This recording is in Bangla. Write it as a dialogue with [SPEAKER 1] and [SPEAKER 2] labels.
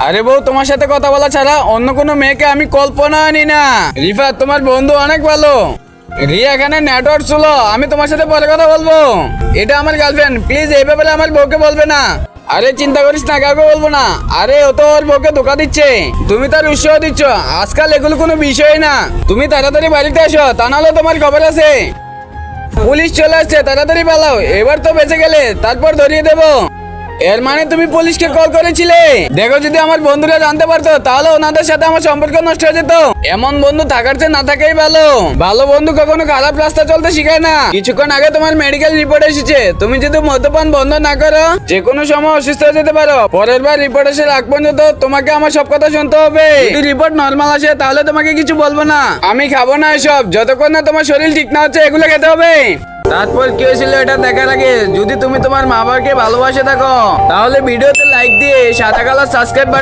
[SPEAKER 1] আরে বউ, তোমার সাথে কথা বলা ছাড়া অন্য কোনো মেয়েকে আমি কল্পনা আনি না। রিফাত, তোমার বন্ধু অনেক ভালো। রিয়া, এখানে নেটওয়ার্ক ছিল, আমি তোমার সাথে পরে কথা বলবো। এটা আমার গার্লফ্রেন্ড, প্লিজ এই ব্যাপারে আমার বউকে বলবে না। আরে চিন্তা করিস না, কাউকে বলবো না। আরে ও তো ওর বউকে ধোকা দিচ্ছে, তুমি তার উৎসাহ দিচ্ছ। আজকাল এগুলো কোনো বিষয় না। তুমি তাড়াতাড়ি বাড়িতে আসো, তা নাহলে তোমার খবর আছে। পুলিশ চলে আসছে, তাড়াতাড়ি পালাও। এবার তো বেঁচে গেলে, তারপর ধরিয়ে দেবো। এর মানে তুমি পুলিশকে কল করেছিলে? দেখো, যদি আমার বন্ধুরা জানতে পারতো তাহলে ওনাদের সাথে আমার সম্পর্ক নষ্ট হয়ে যেত। এমন বন্ধু থাকার চেয়ে না থাকাই ভালো। ভালো বন্ধু কখনো খারাপ রাস্তা চলতে শিখায় না। কিছুক্ষণ আগে তোমার মেডিকেল রিপোর্ট এসেছে, তুমি যদি মদ্যপান বন্ধ না করো যে কোনো সময় অসুস্থ হয়ে যেতে পারো। পরের বার রিপোর্ট এসে আগ পর্যন্ত তোমাকে আমার সব কথা শুনতে হবে। যদি রিপোর্ট নর্মাল আসে তাহলে তোমাকে কিছু বলবো না। আমি খাবো না এসব, যতক্ষণ না তোমার শরীর ঠিক না হচ্ছে এগুলো খেতে হবে। তারপর কি হয়েছিল এটা দেখার আগে যদি তুমি তোমার মা বাবাকে ভালোবাসে থাকো তাহলে ভিডিওতে লাইক দিয়ে সাদা কালার সাবস্ক্রাইব